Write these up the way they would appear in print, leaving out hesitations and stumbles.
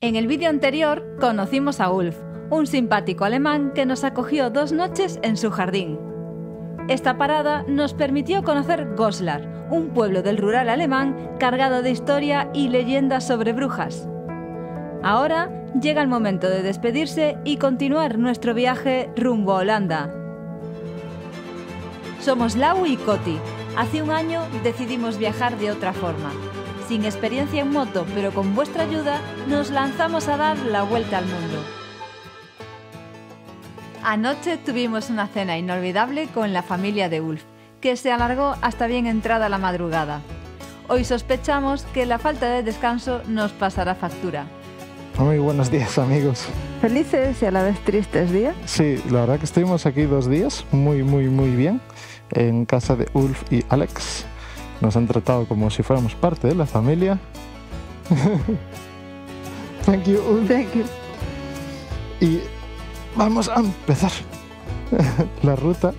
En el vídeo anterior conocimos a Ulf, un simpático alemán que nos acogió 2 noches en su jardín. Esta parada nos permitió conocer Goslar, un pueblo del rural alemán cargado de historia y leyendas sobre brujas. Ahora llega el momento de despedirse y continuar nuestro viaje rumbo a Holanda. Somos Lau y Coti. Hace un año decidimos viajar de otra forma. Sin experiencia en moto, pero con vuestra ayuda, nos lanzamos a dar la vuelta al mundo. Anoche tuvimos una cena inolvidable con la familia de Ulf, que se alargó hasta bien entrada la madrugada. Hoy sospechamos que la falta de descanso nos pasará factura. Muy buenos días, amigos. Felices y a la vez tristes días. Sí, la verdad que estuvimos aquí 2 días, muy bien, en casa de Ulf y Alex. Nos han tratado como si fuéramos parte de la familia. Thank you, Ulf. Thank you. Y vamos a empezar la ruta.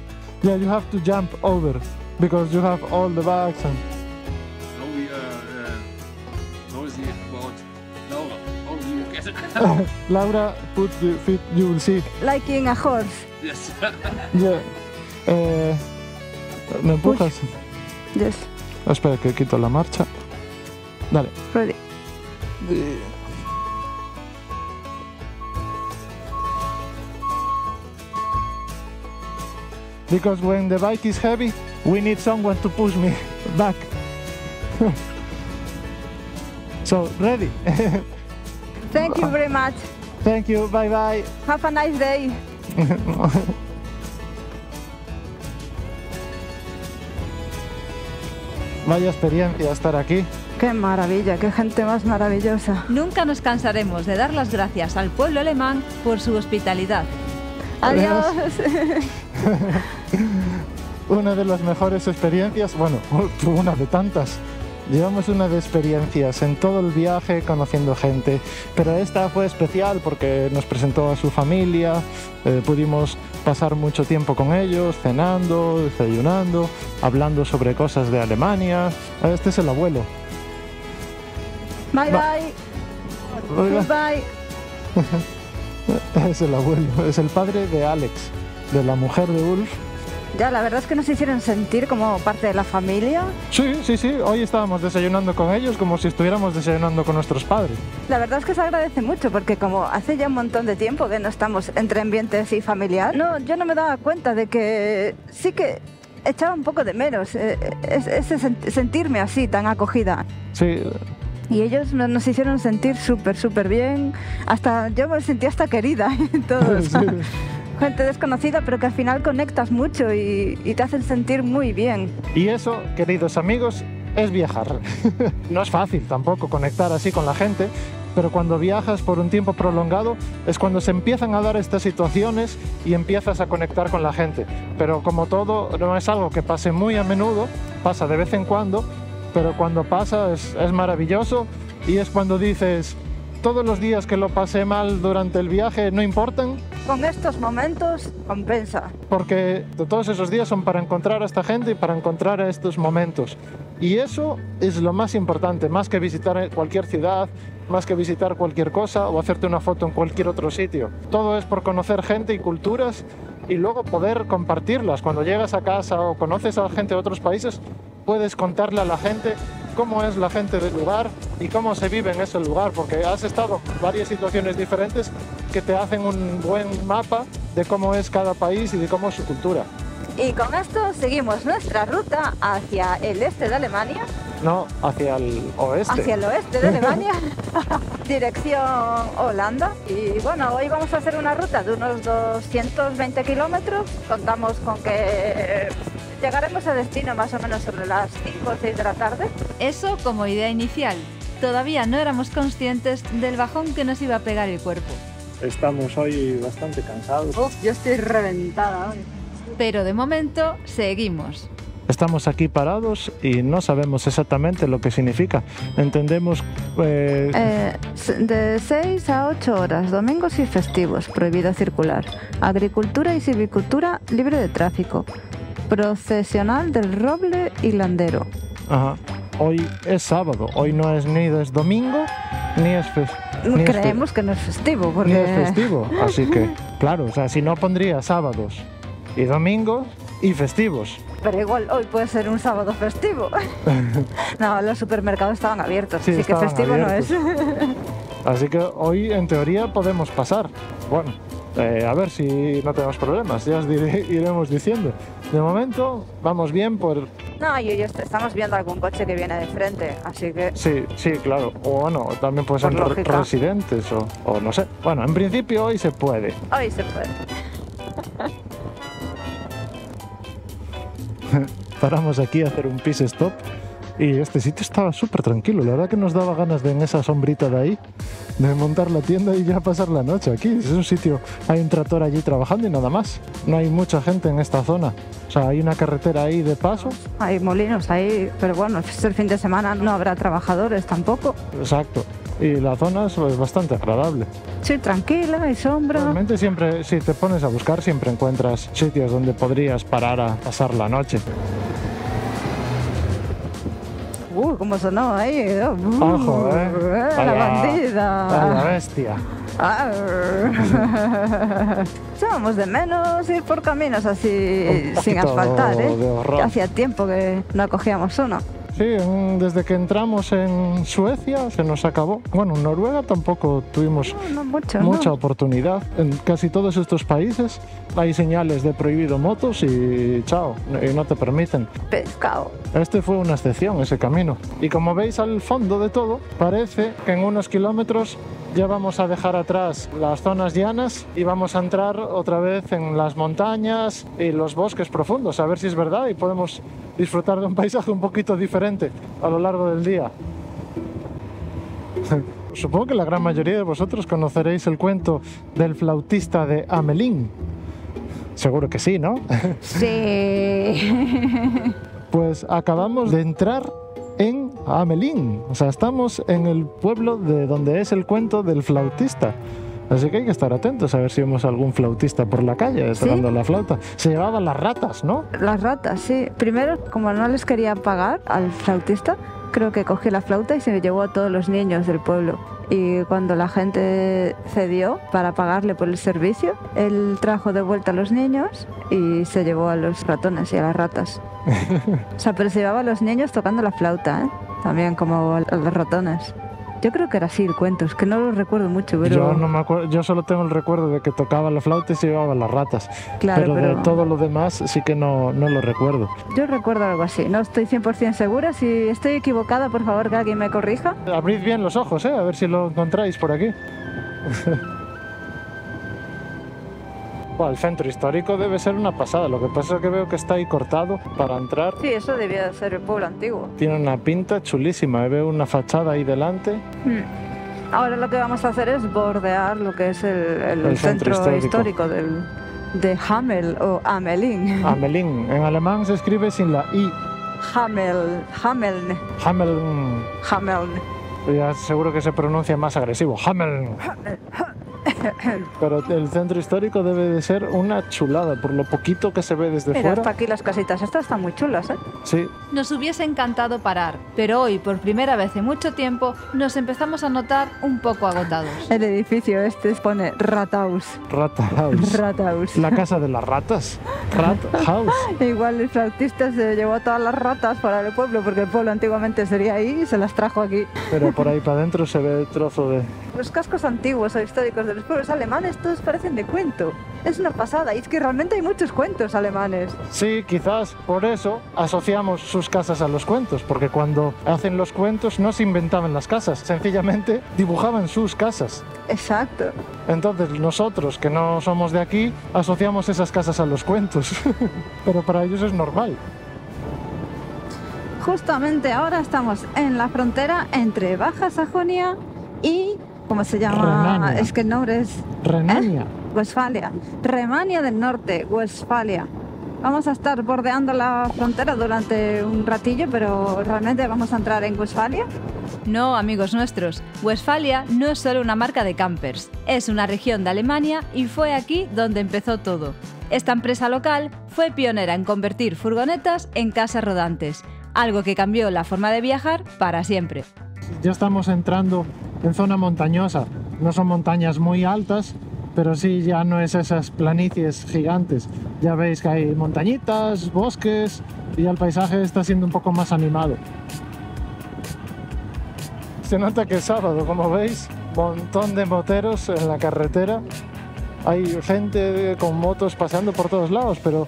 Yeah, you have to jump over because you have all the bags and... Now we are noisy about Laura. How do you get it? Laura, put the feet, you will see. Like in a horse. Yes. Yeah. ¿Me empujas? Yes. Espera que quito la marcha. Dale. Ready. Because when the bike is heavy, we need someone to push me back. So, ready? Thank you very much. Thank you, bye bye. Have a nice day. Vaya experiencia estar aquí. Qué maravilla, qué gente más maravillosa. Nunca nos cansaremos de dar las gracias al pueblo alemán por su hospitalidad. Adiós. Una de las mejores experiencias, bueno, una de tantas. Llevamos una de experiencias en todo el viaje conociendo gente, pero esta fue especial porque nos presentó a su familia, pudimos pasar mucho tiempo con ellos, cenando, desayunando, hablando sobre cosas de Alemania. Este es el abuelo. Bye bye. Goodbye. Es el abuelo, es el padre de Alex, de la mujer de Ulf. Ya, la verdad es que nos hicieron sentir como parte de la familia. Sí, hoy estábamos desayunando con ellos como si estuviéramos desayunando con nuestros padres. La verdad es que se agradece mucho porque como hace ya un montón de tiempo que no estamos entre ambientes y familiar, yo no me daba cuenta de que sí que echaba un poco de menos ese sentirme así, tan acogida. Sí. Y ellos nos hicieron sentir súper bien. Hasta yo me sentí hasta querida en todos. Sí. Gente desconocida, pero que al final conectas mucho y te hacen sentir muy bien. Y eso, queridos amigos, es viajar. No es fácil tampoco conectar así con la gente, pero cuando viajas por un tiempo prolongado es cuando se empiezan a dar estas situaciones y empiezas a conectar con la gente. Pero como todo, no es algo que pase muy a menudo, pasa de vez en cuando, pero cuando pasa es maravilloso y es cuando dices, todos los días que lo pasé mal durante el viaje no importan. Con estos momentos compensa. Porque todos esos días son para encontrar a esta gente y para encontrar a estos momentos. Y eso es lo más importante, más que visitar cualquier ciudad, más que visitar cualquier cosa o hacerte una foto en cualquier otro sitio. Todo es por conocer gente y culturas y luego poder compartirlas. Cuando llegas a casa o conoces a gente de otros países, puedes contarle a la gente cómo es la gente del lugar y cómo se vive en ese lugar, porque has estado en varias situaciones diferentes que te hacen un buen mapa de cómo es cada país y de cómo es su cultura. Y con esto seguimos nuestra ruta hacia el este de Alemania. No, hacia el oeste. Hacia el oeste de Alemania, dirección Holanda. Y bueno, hoy vamos a hacer una ruta de unos 220 kilómetros. Contamos con que llegaremos a destino más o menos sobre las 5 o 6 de la tarde. Eso como idea inicial. Todavía no éramos conscientes del bajón que nos iba a pegar el cuerpo. Estamos hoy bastante cansados. Yo estoy reventada hoy. Pero de momento seguimos. Estamos aquí parados y no sabemos exactamente lo que significa. Entendemos... de 6 a 8 horas, domingos y festivos, prohibido circular. Agricultura y silvicultura libre de tráfico. Procesional del roble hilandero. Ajá. Hoy es sábado, hoy no es ni es domingo ni es Ni es Creemos que no es festivo, porque... Ni es festivo, así que, claro, o sea, si no pondría sábados y domingos y festivos. Pero igual hoy puede ser un sábado festivo. No, los supermercados estaban abiertos, Sí, así que estaban festivo abiertos. no es. Así que hoy, en teoría, podemos pasar. Bueno, a ver si no tenemos problemas, ya os iremos diciendo. De momento, vamos bien por... No, estamos viendo algún coche que viene de frente, así que... Sí, sí, claro. O bueno, también pueden ser Por lógica. residentes o no sé. Bueno, en principio hoy se puede. Hoy se puede. Paramos aquí a hacer un pit stop y este sitio estaba súper tranquilo. La verdad que nos daba ganas de en esa sombrita de ahí, de montar la tienda y ya pasar la noche aquí. Es un sitio, hay un tractor allí trabajando y nada más. No hay mucha gente en esta zona. O sea, hay una carretera ahí de paso. Hay molinos ahí, pero bueno, es el fin de semana, no habrá trabajadores tampoco. Exacto. Y la zona es bastante agradable. Sí, tranquila, hay sombra. Realmente siempre, si te pones a buscar, siempre encuentras sitios donde podrías parar a pasar la noche. Cómo sonó ahí. Ojo, La Vaya- bandida. vaya bestia. Echábamos de menos ir por caminos así Un sin poquito asfaltar, de horror. Que hacía tiempo que no cogíamos uno. Sí, desde que entramos en Suecia se nos acabó. Bueno, en Noruega tampoco tuvimos No mucho, mucha ¿no? oportunidad. En casi todos estos países hay señales de prohibido motos y chao, y no te permiten. Pescado. Este fue una excepción, ese camino. Y como veis al fondo de todo, parece que en unos kilómetros ya vamos a dejar atrás las zonas llanas y vamos a entrar otra vez en las montañas y los bosques profundos, a ver si es verdad y podemos disfrutar de un paisaje un poquito diferente a lo largo del día. Supongo que la gran mayoría de vosotros conoceréis el cuento del flautista de Hamelin. Seguro que sí, ¿no? Sí. Pues acabamos de entrar en Hamelin, o sea, estamos en el pueblo de donde es el cuento del flautista. Así que hay que estar atentos a ver si vemos algún flautista por la calle tocando la flauta. Se llevaban las ratas, ¿no? Las ratas, sí. Primero, como no les quería pagar al flautista, creo que cogió la flauta y se llevó a todos los niños del pueblo. Y cuando la gente cedió para pagarle por el servicio, él trajo de vuelta a los niños y se llevó a los ratones y a las ratas. O sea, pero se llevaba a los niños tocando la flauta, ¿eh? También como a los ratones. Yo creo que era así el cuento, es que no lo recuerdo mucho, pero... Yo no me acuerdo, yo solo tengo el recuerdo de que tocaba la flauta y se llevaba las ratas. Claro, pero de todo lo demás sí que no lo recuerdo. Yo recuerdo algo así, no estoy 100% segura. Si estoy equivocada, por favor que alguien me corrija. Abrid bien los ojos, a ver si lo encontráis por aquí. Buah, el centro histórico debe ser una pasada, lo que pasa es que veo que está ahí cortado para entrar. Sí, eso debía de ser el pueblo antiguo. Tiene una pinta chulísima, veo una fachada ahí delante. Ahora lo que vamos a hacer es bordear lo que es el centro centro histórico. histórico de Hamel o Hamelin. Hamelin, en alemán se escribe sin la I. Hameln. Hameln, Hameln. ya seguro que se pronuncia más agresivo. Hameln. Pero el centro histórico debe de ser una chulada, por lo poquito que se ve desde Mira, fuera. hasta aquí las casitas, estas están muy chulas, ¿eh? Sí, Nos hubiese encantado parar, pero hoy, por primera vez en mucho tiempo, nos empezamos a notar un poco agotados. El edificio este pone Rathaus. Rata House. Rathaus. La casa de las ratas. Rat House. Igual el flautista se llevó a todas las ratas para el pueblo, porque el pueblo antiguamente sería ahí y se las trajo aquí. Pero por ahí para adentro se ve el trozo de... Los cascos antiguos o históricos de los pueblos alemanes todos parecen de cuento. Es una pasada, y es que realmente hay muchos cuentos alemanes. Sí, quizás por eso asociamos sus casas a los cuentos, porque cuando hacen los cuentos no se inventaban las casas, sencillamente dibujaban sus casas. Exacto. Entonces nosotros, que no somos de aquí, asociamos esas casas a los cuentos. Pero para ellos es normal. Justamente ahora estamos en la frontera entre Baja Sajonia y... ¿Cómo se llama? Renania. Es que el nombre es... Renania. Westfalia. Renania del Norte, Westfalia. Vamos a estar bordeando la frontera durante un ratillo, pero realmente vamos a entrar en Westfalia. No, amigos nuestros, Westfalia no es solo una marca de campers, es una región de Alemania y fue aquí donde empezó todo. Esta empresa local fue pionera en convertir furgonetas en casas rodantes, algo que cambió la forma de viajar para siempre. Ya estamos entrando en zona montañosa. No son montañas muy altas, pero sí ya no es esas planicies gigantes. Ya veis que hay montañitas, bosques y ya el paisaje está siendo un poco más animado. Se nota que es sábado, como veis, montón de moteros en la carretera. Hay gente con motos paseando por todos lados, pero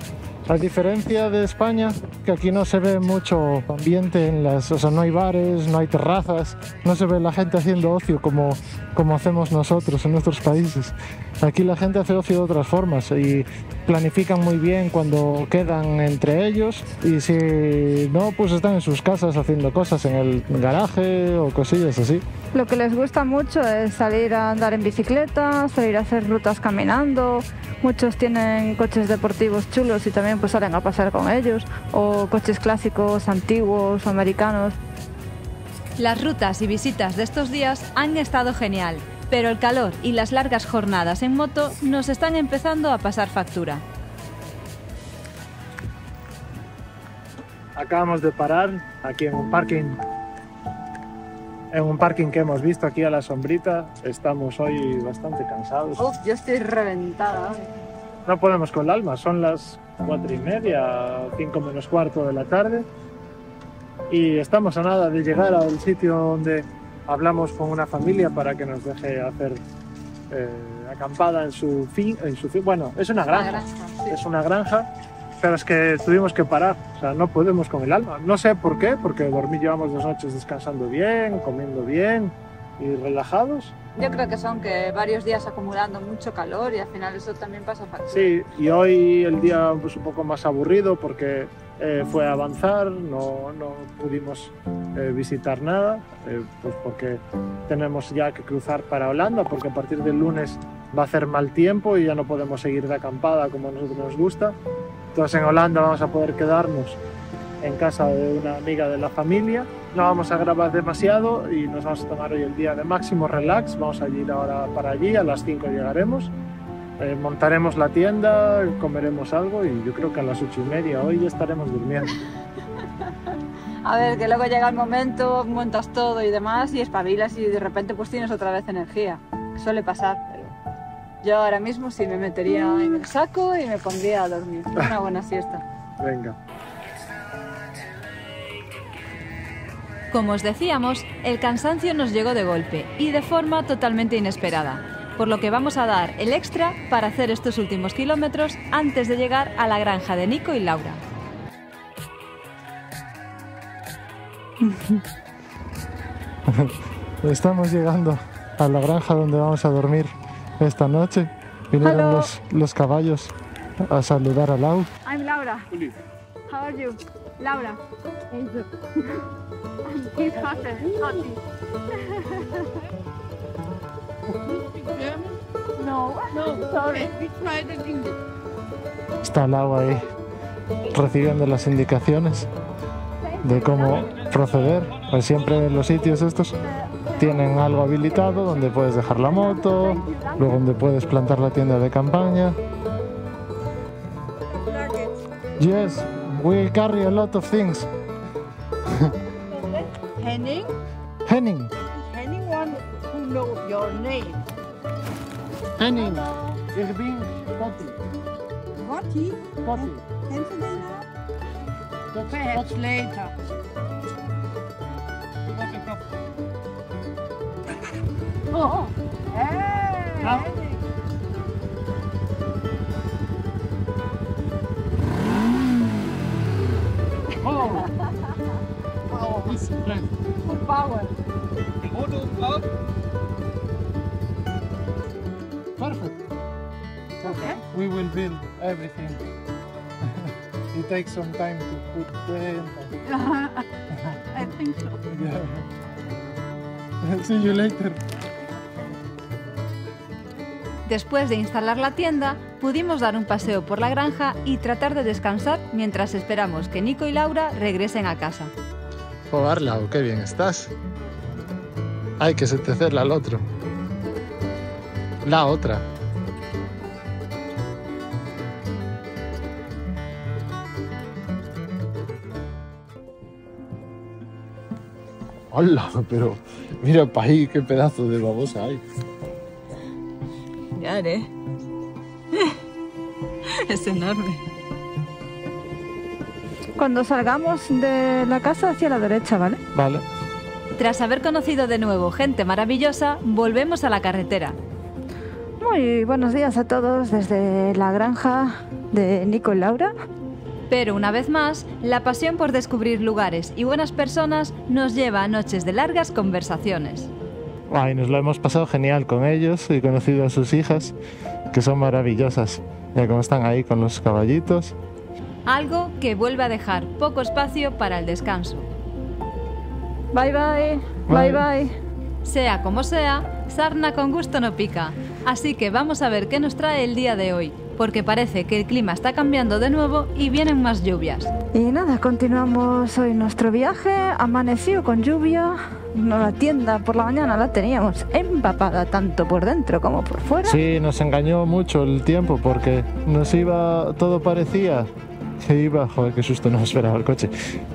a diferencia de España, que aquí no se ve mucho ambiente en las... O sea, no hay bares, no hay terrazas, no se ve la gente haciendo ocio como hacemos nosotros en nuestros países. Aquí la gente hace ocio de otras formas y planifican muy bien cuando quedan entre ellos, y si no, pues están en sus casas haciendo cosas en el garaje o cosillas así. Lo que les gusta mucho es salir a andar en bicicleta, salir a hacer rutas caminando. Muchos tienen coches deportivos chulos y también pues salen a pasear con ellos, o coches clásicos, antiguos, americanos. Las rutas y visitas de estos días han estado genial, pero el calor y las largas jornadas en moto nos están empezando a pasar factura. Acabamos de parar aquí en un parking que hemos visto aquí a la sombrita. Estamos hoy bastante cansados. Yo estoy reventada. No podemos con el alma, son las 4:30, 5 menos cuarto de la tarde, y estamos a nada de llegar al sitio donde hablamos con una familia para que nos deje hacer acampada en su fin. Bueno, es una granja, Sí. es una granja, pero es que tuvimos que parar, o sea, no podemos con el alma. No sé por qué, porque llevamos 2 noches descansando bien, comiendo bien y relajados. Yo creo que son varios días acumulando mucho calor y al final eso también pasa factura. Sí, y hoy el día pues un poco más aburrido porque fue a avanzar, no pudimos visitar nada, pues porque tenemos ya que cruzar para Holanda, porque a partir del lunes va a hacer mal tiempo y ya no podemos seguir de acampada como a nosotros nos gusta. Entonces en Holanda vamos a poder quedarnos en casa de una amiga de la familia. No vamos a grabar demasiado y nos vamos a tomar hoy el día de máximo relax. Vamos a ir ahora para allí, a las 5 llegaremos, montaremos la tienda, comeremos algo y yo creo que a las 8:30 hoy ya estaremos durmiendo. A ver, que luego llega el momento, montas todo y demás y espabilas y de repente pues tienes otra vez energía. Suele pasar, pero yo ahora mismo sí me metería en el saco y me pondría a dormir. Una buena siesta. Venga. Como os decíamos, el cansancio nos llegó de golpe y de forma totalmente inesperada, por lo que vamos a dar el extra para hacer estos últimos kilómetros antes de llegar a la granja de Nico y Laura. Estamos llegando a la granja donde vamos a dormir esta noche. Vinieron los caballos a saludar a Lau. I'm Laura. How are you? Laura. He's hotter. No, sorry. We tried in English. Está Lau ahí recibiendo las indicaciones de cómo proceder. Pues siempre en los sitios estos tienen algo habilitado donde puedes dejar la moto, luego donde puedes plantar la tienda de campaña. Yes, we carry a lot of things. Henning? Henning. Henning one who knows your name. Henning. Ich bin Potti. Gotti? Potti. Kennst du den noch? Perhaps later. Oh, hey, Ah. Henning. Oh. Oh, this is great. Full power. Perfect. Okay. We will build everything. It takes some time to put the... I think so. Yeah. See you later. Después de instalar la tienda, pudimos dar un paseo por la granja y tratar de descansar mientras esperamos que Nico y Laura regresen a casa. Joder, Lau, qué bien estás. Ay, que se te cela el otro. La otra. Hola, pero Mira para ahí, qué pedazo de babosa hay. Ya, es enorme. Cuando salgamos de la casa, hacia la derecha, ¿vale? Vale. Tras haber conocido de nuevo gente maravillosa, volvemos a la carretera. Muy buenos días a todos desde la granja de Nico y Laura. Pero una vez más, la pasión por descubrir lugares y buenas personas nos lleva a noches de largas conversaciones. Ay, nos lo hemos pasado genial con ellos. He conocido a sus hijas, que son maravillosas. Mira cómo están ahí con los caballitos. Algo que vuelve a dejar poco espacio para el descanso. Bye bye, Bye. bye bye. Sea como sea, sarna con gusto no pica. Así que vamos a ver qué nos trae el día de hoy, porque parece que el clima está cambiando de nuevo y vienen más lluvias. Y nada, continuamos hoy nuestro viaje. Amaneció con lluvia. No, la tienda por la mañana la teníamos empapada tanto por dentro como por fuera. Sí, nos engañó mucho el tiempo porque nos iba, todo parecía que iba, joder, qué susto, no esperaba el coche.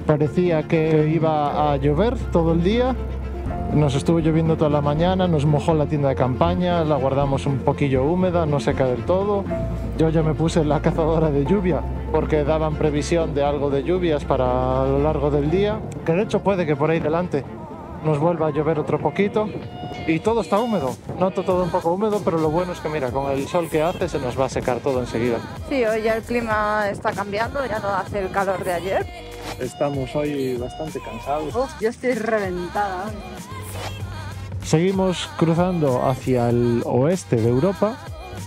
Parecía que iba a llover todo el día. Nos estuvo lloviendo toda la mañana, nos mojó la tienda de campaña, la guardamos un poquillo húmeda, no seca del todo. Yo ya me puse la cazadora de lluvia porque daban previsión de algo de lluvias para lo largo del día, que de hecho puede que por ahí delante nos vuelva a llover otro poquito y todo está húmedo. Noto todo un poco húmedo, pero lo bueno es que mira, con el sol que hace se nos va a secar todo enseguida. Sí, hoy ya el clima está cambiando, ya no hace el calor de ayer. Estamos hoy bastante cansados. Yo estoy reventada. Seguimos cruzando hacia el oeste de Europa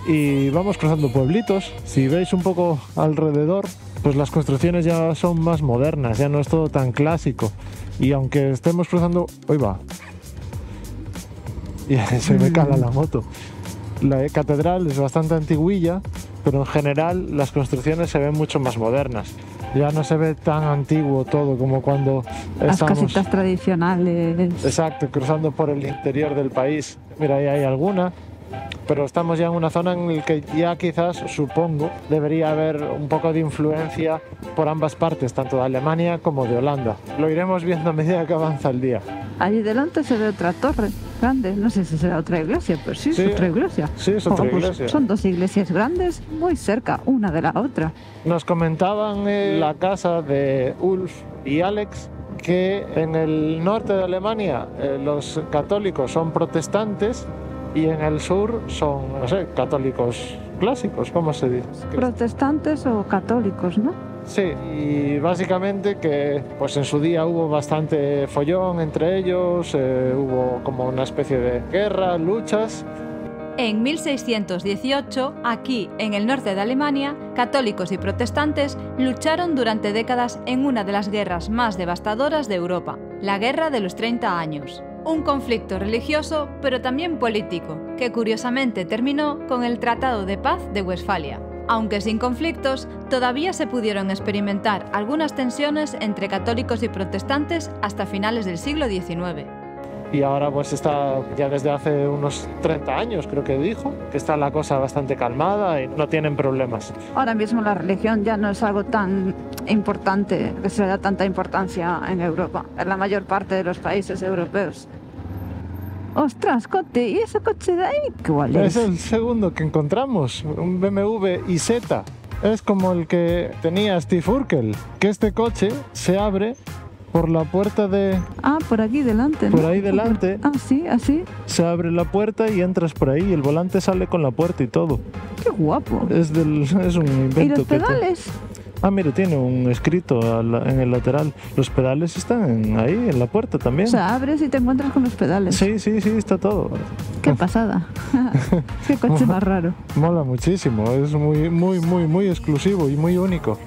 y vamos cruzando pueblitos. Si veis un poco alrededor, pues las construcciones ya son más modernas, ya no es todo tan clásico. Y aunque estemos cruzando... ¡Uy, va! Y se me cala la moto. La catedral es bastante antiguilla, pero en general las construcciones se ven mucho más modernas. Ya no se ve tan antiguo todo como cuando Las estamos... casitas tradicionales. Exacto, cruzando por el interior del país. Mira, ahí hay alguna, pero estamos ya en una zona en la que ya quizás, supongo, debería haber un poco de influencia por ambas partes, tanto de Alemania como de Holanda. Lo iremos viendo a medida que avanza el día. Allí delante se ve otra torre grande. No sé si será otra iglesia, pero sí, Sí, es otra iglesia. sí, es otra Pues iglesia. son dos iglesias grandes, muy cerca una de la otra. Nos comentaban en la casa de Ulf y Alex que en el norte de Alemania los católicos son protestantes y en el sur son, no sé, católicos clásicos, ¿cómo se dice? Protestantes o católicos, ¿no? Sí, y básicamente que pues en su día hubo bastante follón entre ellos, hubo como una especie de guerra, luchas. En 1618, aquí, en el norte de Alemania, católicos y protestantes lucharon durante décadas en una de las guerras más devastadoras de Europa, la Guerra de los 30 años. Un conflicto religioso, pero también político, que curiosamente terminó con el Tratado de Paz de Westfalia. Aunque sin conflictos, todavía se pudieron experimentar algunas tensiones entre católicos y protestantes hasta finales del siglo XIX. Y ahora pues está ya desde hace unos 30 años, creo que dijo, que está la cosa bastante calmada y no tienen problemas. Ahora mismo la religión ya no es algo tan importante, que se le da tanta importancia en Europa, en la mayor parte de los países europeos. ¡Ostras, Cote! ¿Y ese coche de ahí cuál es? Es el segundo que encontramos, un BMW iZ. Es como el que tenía Steve Urkel, que este coche se abre por la puerta de... Ah, por aquí delante, ¿no? Por ahí delante. Ah, sí, así. Se abre la puerta y entras por ahí y el volante sale con la puerta y todo. ¡Qué guapo! Es un invento. ¿Y los que pedales? Ah, mira, tiene un escrito en el lateral. Los pedales están ahí, en la puerta también. O sea, abres y te encuentras con los pedales. Sí, está todo. ¡Qué pasada! ¡Qué coche más raro! Mola muchísimo, es muy exclusivo y muy único.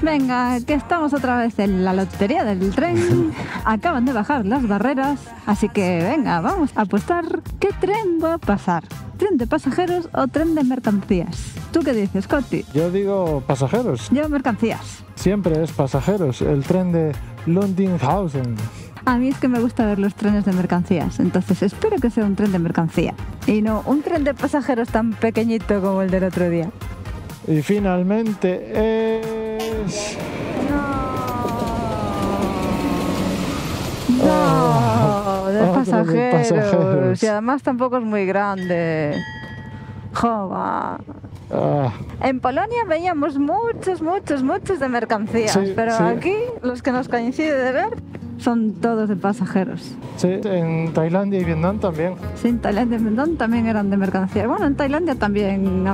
Venga, que estamos otra vez en la lotería del tren. Acaban de bajar las barreras, así que venga, vamos a apostar qué tren va a pasar. ¿Tren de pasajeros o tren de mercancías? ¿Tú qué dices, Coti? Yo digo pasajeros. Yo mercancías. Siempre es pasajeros. El tren de Lundinghausen. A mí es que me gusta ver los trenes de mercancías, entonces espero que sea un tren de mercancía y no un tren de pasajeros tan pequeñito como el del otro día. Y finalmente es... No, de pero de pasajeros. Y además tampoco es muy grande. Jova. Ah, En Polonia veíamos muchos de mercancías, Sí, pero sí. aquí los que nos coincide de ver son todos de pasajeros. sí, en Tailandia y Vietnam también. Sí, en Tailandia y Vietnam también eran de mercancías. Bueno, en Tailandia también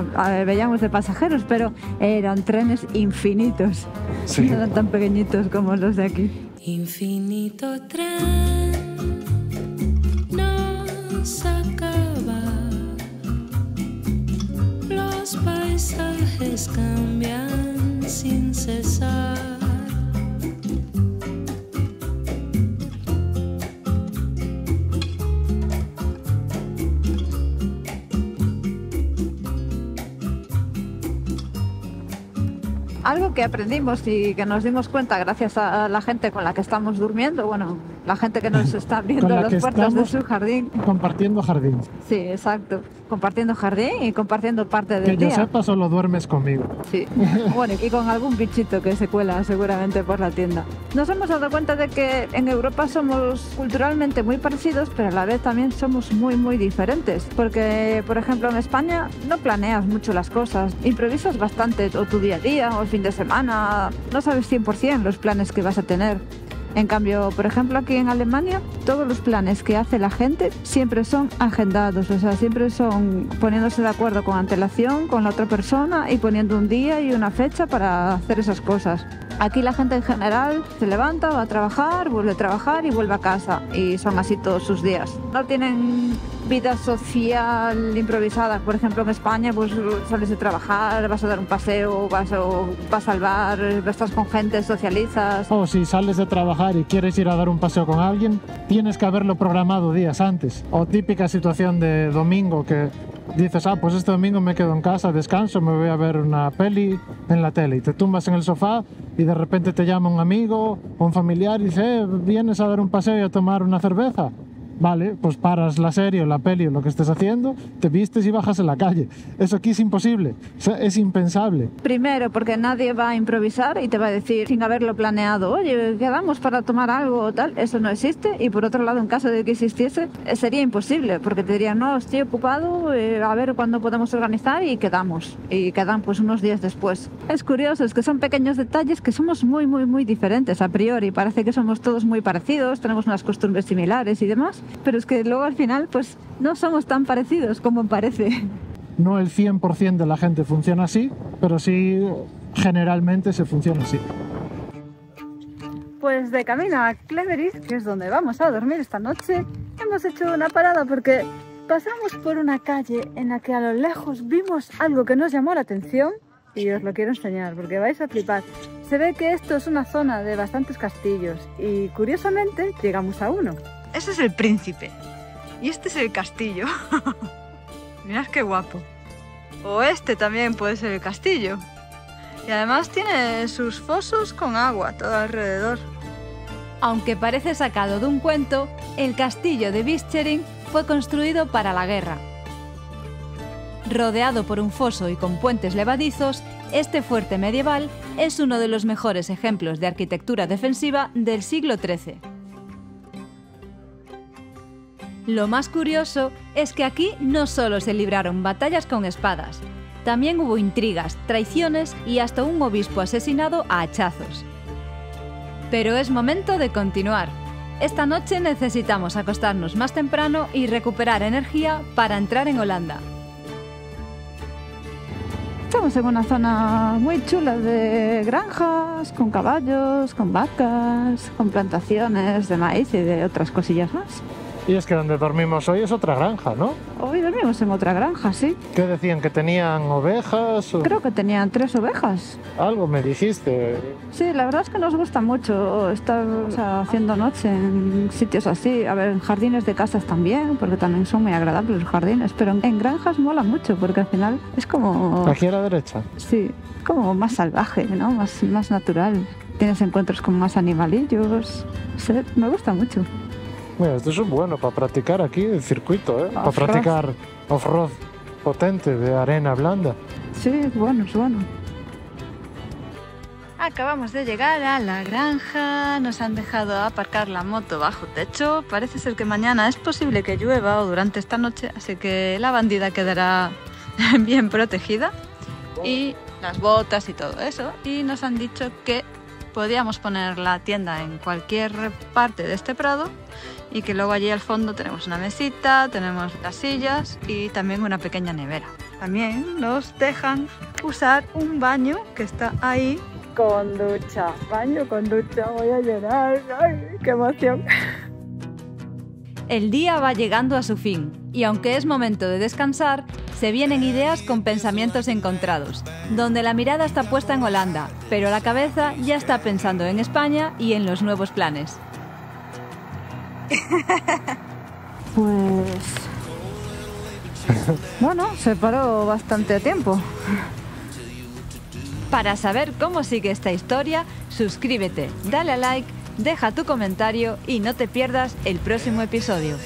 veíamos de pasajeros, pero eran trenes infinitos. Sí. No eran tan pequeñitos como los de aquí. Infinito tren nos acaba. Los paisajes cambian sin cesar. Algo que aprendimos y que nos dimos cuenta gracias a la gente con la que estamos durmiendo, bueno, la gente que nos está abriendo Con la las que puertas de estamos su jardín. compartiendo jardín. Sí, exacto. Compartiendo jardín y compartiendo parte del Que yo día. sepa, solo duermes conmigo. Sí. Bueno, y con algún bichito que se cuela seguramente por la tienda. Nos hemos dado cuenta de que en Europa somos culturalmente muy parecidos, pero a la vez también somos muy diferentes. Porque, por ejemplo, en España no planeas mucho las cosas, improvisas bastante o tu día a día o el fin de semana, no sabes 100% los planes que vas a tener. En cambio, por ejemplo, aquí en Alemania, todos los planes que hace la gente siempre son agendados, o sea, siempre son poniéndose de acuerdo con antelación con la otra persona y poniendo un día y una fecha para hacer esas cosas. Aquí la gente en general se levanta, va a trabajar, vuelve a trabajar y vuelve a casa, y son así todos sus días. No tienen vida social improvisada. Por ejemplo, en España, pues sales de trabajar, vas a dar un paseo, vas al bar, estás con gente, socializas. O si sales de trabajar y quieres ir a dar un paseo con alguien, tienes que haberlo programado días antes. O típica situación de domingo que dices, pues este domingo me quedo en casa, descanso, me voy a ver una peli en la tele, y te tumbas en el sofá y de repente te llama un amigo o un familiar y dice, ¿vienes a dar un paseo y a tomar una cerveza? Vale, pues paras la serie o la peli o lo que estés haciendo, te vistes y bajas en la calle. Eso aquí es imposible, o sea, es impensable. Primero, porque nadie va a improvisar y te va a decir, sin haberlo planeado, oye, quedamos para tomar algo o tal. Eso no existe. Y por otro lado, en caso de que existiese, sería imposible, porque te dirían, no, estoy ocupado, a ver cuándo podemos organizar, y quedamos. Y quedan pues unos días después. Es curioso, es que son pequeños detalles que somos muy diferentes a priori. Parece que somos todos muy parecidos, tenemos unas costumbres similares y demás. Pero es que luego al final pues no somos tan parecidos como parece. No el 100% de la gente funciona así, pero sí generalmente se funciona así. Pues de camino a Cleveris, que es donde vamos a dormir esta noche, hemos hecho una parada porque pasamos por una calle en la que a lo lejos vimos algo que nos llamó la atención y os lo quiero enseñar porque vais a flipar. Se ve que esto es una zona de bastantes castillos y curiosamente llegamos a uno. Ese es el príncipe y este es el castillo. Mirad qué guapo. O este también puede ser el castillo. Y además tiene sus fosos con agua todo alrededor. Aunque parece sacado de un cuento, el castillo de Bischering fue construido para la guerra. Rodeado por un foso y con puentes levadizos, este fuerte medieval es uno de los mejores ejemplos de arquitectura defensiva del siglo XIII. Lo más curioso es que aquí no solo se libraron batallas con espadas, también hubo intrigas, traiciones y hasta un obispo asesinado a hachazos. Pero es momento de continuar. Esta noche necesitamos acostarnos más temprano y recuperar energía para entrar en Holanda. Estamos en una zona muy chula de granjas, con caballos, con vacas, con plantaciones de maíz y de otras cosillas más. Y es que donde dormimos hoy es otra granja, ¿no? Hoy dormimos en otra granja, sí. ¿Qué decían? ¿Que tenían ovejas? O... Creo que tenían 3 ovejas. Algo me dijiste. Sí, la verdad es que nos gusta mucho estar haciendo noche en sitios así. A ver, en jardines de casas también, porque también son muy agradables los jardines. Pero en granjas mola mucho, porque al final es como... ¿Aquí a la derecha? Sí, como más salvaje, ¿no? Más natural. Tienes encuentros con más animalillos. Sí, me gusta mucho. Mira, esto es bueno para practicar aquí el circuito, ¿eh? Para practicar off-road potente de arena blanda. Sí, es bueno, es bueno. Acabamos de llegar a la granja, nos han dejado aparcar la moto bajo techo. Parece ser que mañana es posible que llueva o durante esta noche, así que la bandida quedará bien protegida. Y las botas y todo eso. Y nos han dicho que podíamos poner la tienda en cualquier parte de este prado y que luego allí al fondo tenemos una mesita, tenemos las sillas y también una pequeña nevera. También nos dejan usar un baño que está ahí con ducha. Baño con ducha, voy a llorar. ¡Ay, qué emoción! El día va llegando a su fin y aunque es momento de descansar, se vienen ideas con pensamientos encontrados, donde la mirada está puesta en Holanda, pero la cabeza ya está pensando en España y en los nuevos planes. Pues... bueno, se paró bastante tiempo. Para saber cómo sigue esta historia, suscríbete, dale a like, deja tu comentario y no te pierdas el próximo episodio.